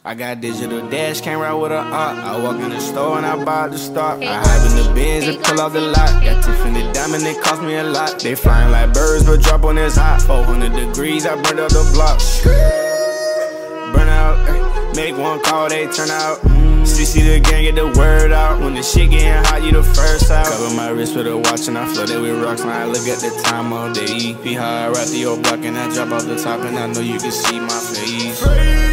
I got digital dash, came right with a art. I walk in the store and I bought the stock. I hide in the bins and pull off the lot. Got Tiffany diamond, it cost me a lot. They flying like birds, but drop on this hot. 400 degrees, I burned up the block. Burn out, make one call, they turn out. CC the gang, get the word out. When the shit getting hot, you the first out. Cover my wrist with a watch and I flood it with rocks. Now I look at the time all day. EP high, I rap the old block and I drop off the top. And I know you can see my face.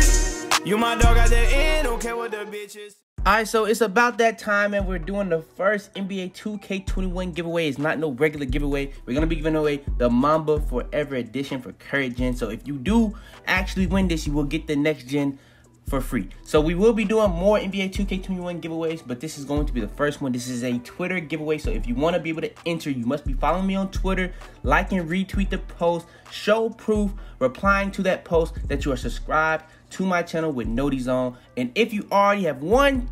You my dog at the end, don't care what the bitch is. Alright, so it's about that time and we're doing the first NBA 2K21 giveaway. It's not no regular giveaway. We're going to be giving away the Mamba Forever Edition for current gen. So if you do actually win this, you will get the next gen for free. So we will be doing more NBA 2K21 giveaways, but this is going to be the first one. This is a Twitter giveaway. So if you want to be able to enter, you must be following me on Twitter, like and retweet the post, show proof, replying to that post that you are subscribed to my channel with noties on. And if you already have one,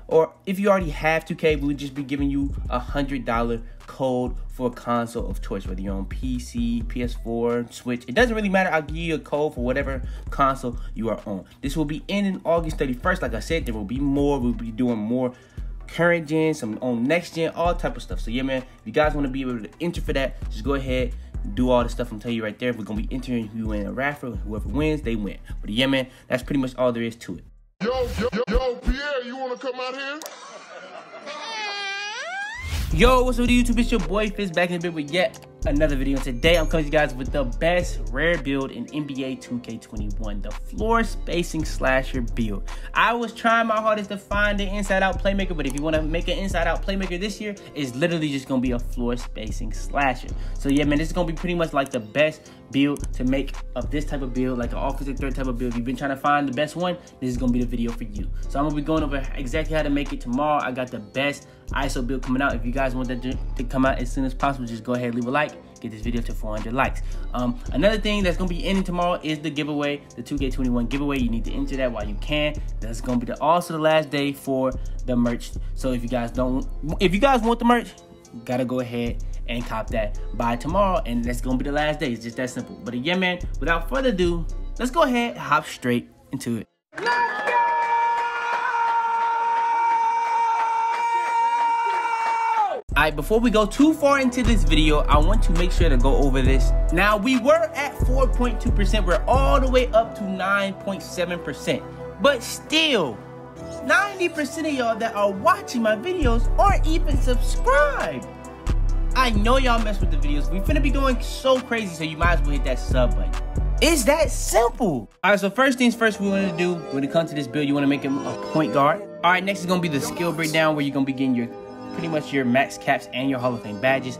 or if you already have 2K, we'll just be giving you $100 code for a console of choice, whether you're on PC, PS4, Switch. It doesn't really matter. I'll give you a code for whatever console you are on. This will be ending August 31st. Like I said, there will be more. We'll be doing more current gen, some on next gen, all type of stuff. So yeah, man, if you guys want to be able to enter for that, just go ahead, do all the stuff I'm telling you right there. We're going to be entering you in a raffle. Whoever wins, they win. But yeah, man, that's pretty much all there is to it. Yo, Pierre, you want to come out here? Yo, what's up with YouTube? It's your boy Fizz back in a bit with yet another video. And today I'm coming to you guys with the best rare build in NBA 2K21, the floor spacing slasher build. I was trying my hardest to find the inside out playmaker, but if you want to make an inside out playmaker this year, it's literally just going to be a floor spacing slasher. So yeah, man, this is going to be pretty much like the best build to make of this type of build, like an offensive threat type of build. If you've been trying to find the best one, this is going to be the video for you. So I'm going to be going over exactly how to make it tomorrow. I got the best ISO build coming out. If you guys want that to come out as soon as possible, just go ahead, leave a like, get this video to 400 likes. Another thing that's going to be ending tomorrow is the giveaway, the 2K21 giveaway. You need to enter that while you can. That's going to be also the last day for the merch. So if you guys want the merch, you gotta go ahead and cop that by tomorrow, and that's gonna be the last day. It's just that simple. But yeah, man, without further ado, let's go ahead and hop straight into it. Alright, before we go too far into this video, I want to make sure to go over this. Now, we were at 4.2%. We're all the way up to 9.7%. But still, 90% of y'all that are watching my videos aren't even subscribed. I know y'all mess with the videos. We finna be going so crazy, so you might as well hit that sub button. It's that simple. All right, so first things first, we want to do when it comes to this build, you want to make him a point guard. All right, next is gonna be the skill breakdown, where you're gonna be getting your pretty much your max caps and your Hall of Fame badges.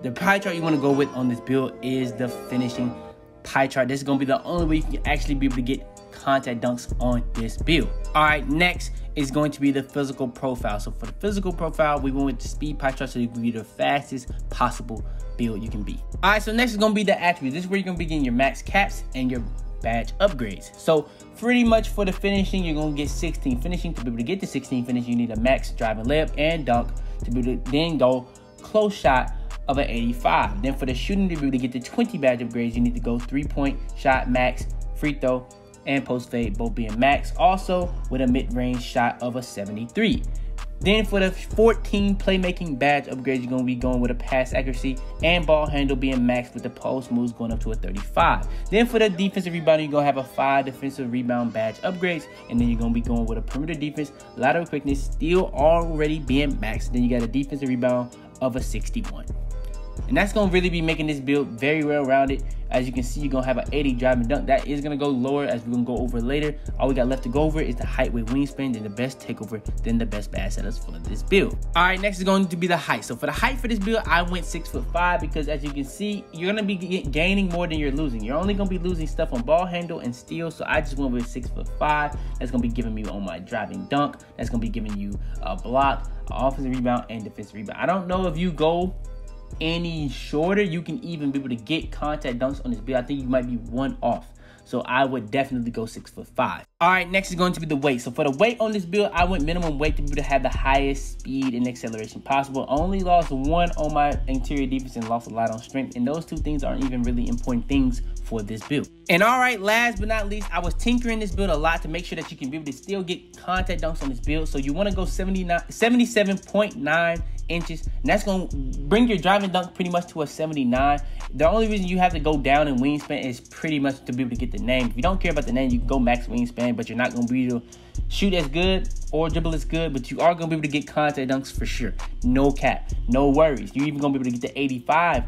The pie chart you want to go with on this build is the finishing pie chart. This is gonna be the only way you can actually be able to get contact dunks on this build. All right, next is going to be the physical profile. So for the physical profile, we went with the speed pie chart, so you can be the fastest possible build you can be. All right, so next is going to be the attributes. This is where you're going to be getting your max caps and your badge upgrades. So pretty much for the finishing, you're going to get 16 finishing. To be able to get the 16 finishing, you need a max driving layup and dunk to be able to then go close shot of an 85. Then for the shooting, to be able to get the 20 badge upgrades, you need to go 3-point shot max, free throw, and post fade, both being max, also with a mid-range shot of a 73. Then for the 14 playmaking badge upgrades, you're going to be going with a pass accuracy and ball handle being maxed, with the post moves going up to a 35. Then for the defensive rebound, you're going to have a 5 defensive rebound badge upgrades, and then you're going to be going with a perimeter defense, lateral quickness still already being maxed. Then you got a defensive rebound of a 61. And that's going to really be making this build very well-rounded. As you can see, you're going to have an 80 driving dunk. That is going to go lower, as we're going to go over later. All we got left to go over is the height with wingspan, then the best takeover, then the best badge setters for this build. All right, next is going to be the height. So for the height for this build, I went 6'5", because as you can see, you're going to be gaining more than you're losing. You're only going to be losing stuff on ball handle and steal. So I just went with 6'5". That's going to be giving me on my driving dunk. That's going to be giving you a block, an offensive rebound, and defensive rebound. I don't know if you go any shorter, you can even be able to get contact dunks on this build. I think you might be one off. So I would definitely go 6'5". All right, next is going to be the weight. So for the weight on this build, I went minimum weight to be able to have the highest speed and acceleration possible. I only lost 1 on my interior defense and lost a lot on strength. And those 2 things aren't even really important things for this build. And all right, last but not least, I was tinkering this build a lot to make sure that you can be able to still get contact dunks on this build. So you want to go 77.9 inches, and that's going to bring your driving dunk pretty much to a 79. The only reason you have to go down in wingspan is pretty much to be able to get the name. If you don't care about the name, you can go max wingspan, but you're not going to be able to shoot as good or dribble as good, but you are going to be able to get contact dunks for sure. No cap, no worries. You're even going to be able to get the 85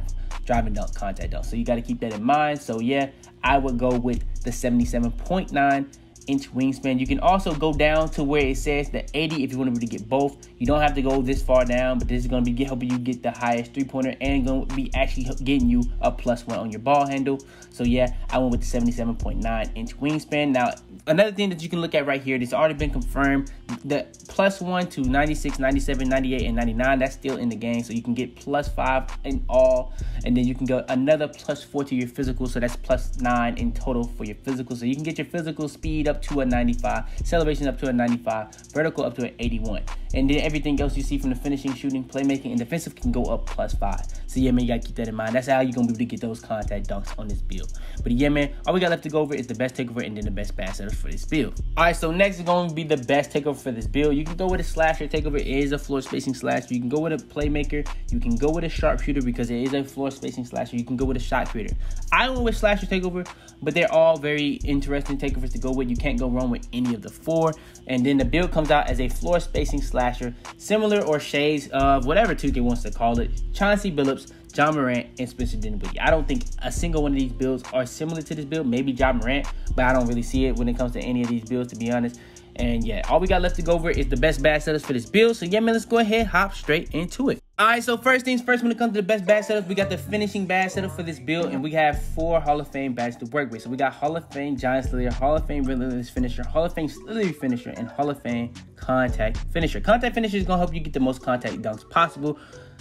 driving dunk contact dunk. So you got to keep that in mind. So yeah, I would go with the 77.9 inch wingspan. You can also go down to where it says the 80 if you want to be able to get both. You don't have to go this far down, but this is going to be helping you get the highest 3-pointer and going to be actually getting you a +1 on your ball handle. So yeah, I went with the 77.9 inch wingspan. Now, another thing that you can look at right here, this already been confirmed, the +1 to 96, 97, 98, and 99, that's still in the game. So you can get +5 in all, and then you can go another +4 to your physical, so that's +9 in total for your physical. So you can get your physical speed up to a 95, acceleration up to a 95, vertical up to an 81. And then everything else you see from the finishing, shooting, playmaking, and defensive can go up +5. So yeah, man, you gotta keep that in mind. That's how you're gonna be able to get those contact dunks on this build. But yeah, man, all we got left to go over is the best takeover and then the best pass setters for this build. All right, so next is going to be the best takeover for this build. You can go with a slasher. Takeover is a floor spacing slasher. You can go with a playmaker. You can go with a sharpshooter because it is a floor spacing slasher. You can go with a shot creator. I went with slasher takeover, but they're all very interesting takeovers to go with. You can't go wrong with any of the 4. And then the build comes out as a floor spacing slasher, similar or shades of whatever 2K wants to call it. Chauncey Billups, John Morant, and Spencer Dinwiddie. I don't think a single one of these builds are similar to this build. Maybe John Morant, but I don't really see it when it comes to any of these builds, to be honest. And yeah, all we got left to go over is the best badge setups for this build. So yeah, man, let's go ahead, hop straight into it. All right, so first things first, when it comes to the best badge setups, we got the finishing badge setup for this build, and we have 4 Hall of Fame badges to work with. So we got Hall of Fame Giant Slayer, Hall of Fame Relentless Finisher, Hall of Fame Slittery Finisher, and Hall of Fame Contact Finisher. Contact Finisher is gonna help you get the most contact dunks possible.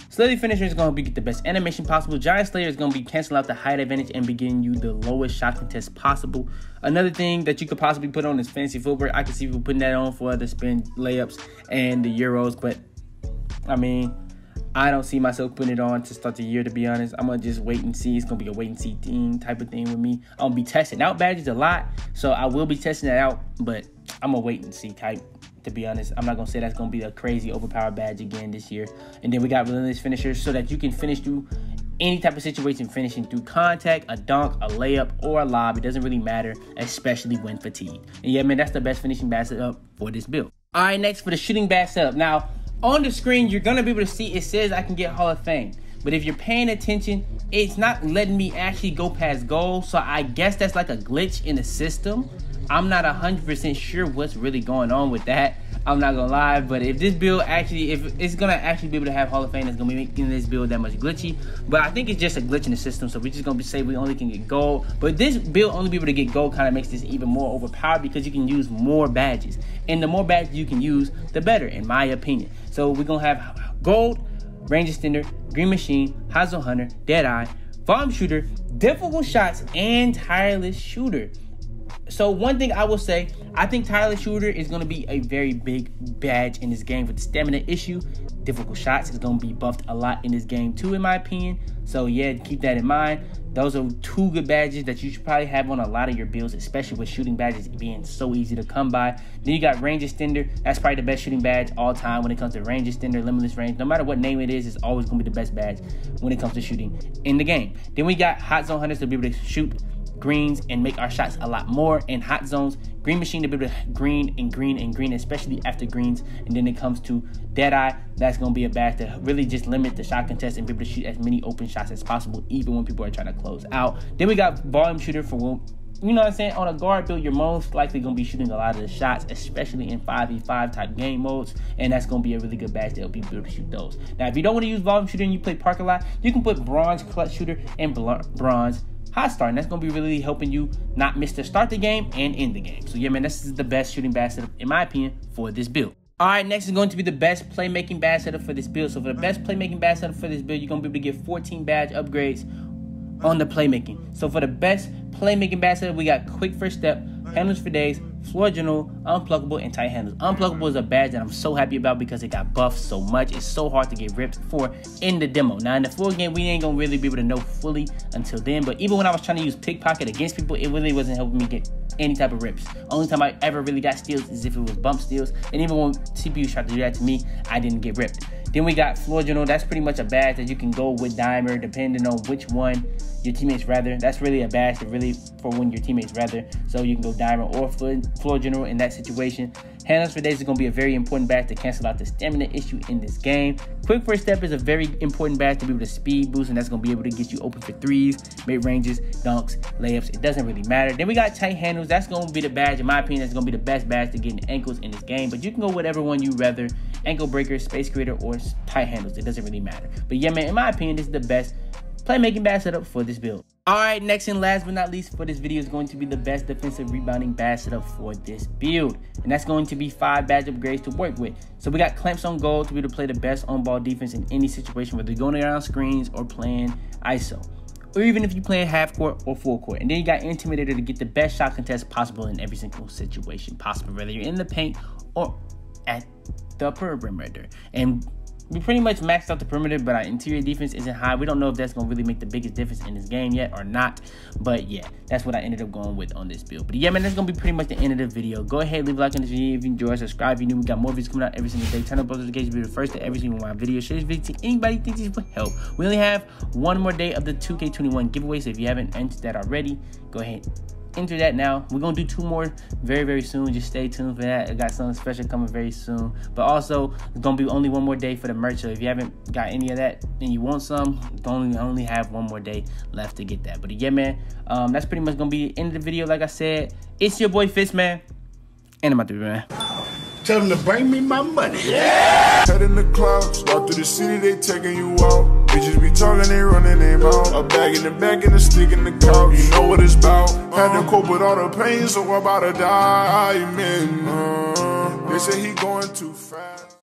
Slittery Finisher is going to be get the best animation possible. Giant Slayer is going to be canceling out the height advantage and be getting you the lowest shot contest possible. Another thing that you could possibly put on is fancy footwork. I can see people putting that on for the spin layups and the Euros, but I mean, I don't see myself putting it on to start the year, to be honest. I'm going to just wait and see. It's going to be a wait and see thing type of thing with me. I'm going to be testing out badges a lot, so I will be testing that out, but I'm going to wait and see type. To be honest, I'm not going to say that's going to be a crazy overpowered badge again this year. And then we got relentless finishers so that you can finish through any type of situation, finishing through contact, a dunk, a layup, or a lob. It doesn't really matter, especially when fatigued. And yeah, man, that's the best finishing badge setup for this build. All right, next for the shooting badge setup. Now, on the screen, you're going to be able to see it says I can get Hall of Fame. But if you're paying attention, it's not letting me actually go past goal. So I guess that's like a glitch in the system. I'm not 100% sure what's really going on with that. I'm not gonna lie, but if this build actually, if it's gonna actually be able to have Hall of Fame, it's gonna be making this build that much glitchy. But I think it's just a glitch in the system, so we're just gonna say we only can get gold. But this build only be able to get gold kind of makes this even more overpowered because you can use more badges, and the more badges you can use, the better, in my opinion. So we're gonna have gold, range extender, green machine, hot zone hunter, dead eye, volume shooter, difficult shots, and tireless shooter. So one thing I will say, I think tireless shooter is going to be a very big badge in this game with the stamina issue. Difficult shots is going to be buffed a lot in this game too, in my opinion. So yeah, keep that in mind. Those are 2 good badges that you should probably have on a lot of your builds, especially with shooting badges being so easy to come by. Then you got range extender. That's probably the best shooting badge all time when it comes to range extender, limitless range. No matter what name it is, it's always going to be the best badge when it comes to shooting in the game. Then we got hot zone hunters to be able to shoot greens and make our shots a lot more in hot zones. Green machine to be able to green and green and green, especially after greens. And then it comes to dead eye, that's going to be a badge to really just limit the shot contest and be able to shoot as many open shots as possible, even when people are trying to close out. Then we got volume shooter for, you know what I'm saying, on a guard build, you're most likely going to be shooting a lot of the shots, especially in 5v5 type game modes, and that's going to be a really good badge to help you be able to shoot those. Now, if you don't want to use volume shooter and you play park a lot, you can put bronze clutch shooter and bronze hot start, and that's going to be really helping you not miss to start the game and end the game. So yeah, man, this is the best shooting badge setup, in my opinion, for this build. All right, next is going to be the best playmaking badge setup for this build. So for the best playmaking badge setup for this build, you're going to be able to get 14 badge upgrades, on the playmaking. So for the best playmaking badge setup, we got quick first step, handles for days, floor general, unpluckable, and tight handles. Unpluckable is a badge that I'm so happy about because it got buffed so much. It's so hard to get ripped for in the demo. Now in the full game, we ain't gonna really be able to know fully until then, but even when I was trying to use pickpocket against people, it really wasn't helping me get any type of rips. Only time I ever really got steals is if it was bump steals, and even when CPU tried to do that to me, I didn't get ripped. Then we got floor general. That's pretty much a badge that you can go with dimer depending on which one your teammates rather. That's really a badge that really for when your teammates rather. So you can go dimer or floor general in that situation. Handles for days is going to be a very important badge to cancel out the stamina issue in this game. Quick first step is a very important badge to be able to speed boost, and that's going to be able to get you open for threes, mid ranges, dunks, layups. It doesn't really matter. Then we got tight handles. That's going to be the badge, in my opinion, that's going to be the best badge to get in ankles in this game. But you can go whatever one you rather. Ankle breaker, space creator, or tight handles. It doesn't really matter. But yeah, man, in my opinion, this is the best playmaking badge setup for this build. Alright, next and last but not least for this video is going to be the best defensive rebounding badge setup for this build. And that's going to be 5 badge upgrades to work with. So we got clamps on goal to be able to play the best on-ball defense in any situation, whether you're going around screens or playing ISO. Or even if you're playing half court or full court. And then you got intimidator to get the best shot contest possible in every single situation possible, whether you're in the paint or at the perimeter. And we pretty much maxed out the perimeter, but our interior defense isn't high. We don't know if that's going to really make the biggest difference in this game yet or not. But yeah, that's what I ended up going with on this build. But yeah, man, that's going to be pretty much the end of the video. Go ahead, leave a like on this video if you enjoyed. Subscribe if you new. We got more videos coming out every single day. Turn on notifications to be the first to every single one of my videos. Share this video to anybody who thinks this will help. We only have one more day of the 2K21 giveaway, so if you haven't entered that already, go ahead. Enter that now. We're gonna do 2 more very soon. Just stay tuned for that. I got something special coming very soon. But also, it's gonna be only 1 more day for the merch. So if you haven't got any of that and you want some, only have 1 more day left to get that. But yeah, man, that's pretty much gonna be the end of the video. Like I said, it's your boy Fitz, man, and I'm out there, man. Tell them to bring me my money. Yeah! Head in the clouds, walk through the city, they taking you out. Bitches be talking, they running their mouth. A bag in the back and a stick in the couch. You know what it's about. Had to cope with all the pain, so I'm about to die. Man, they say he going too fast.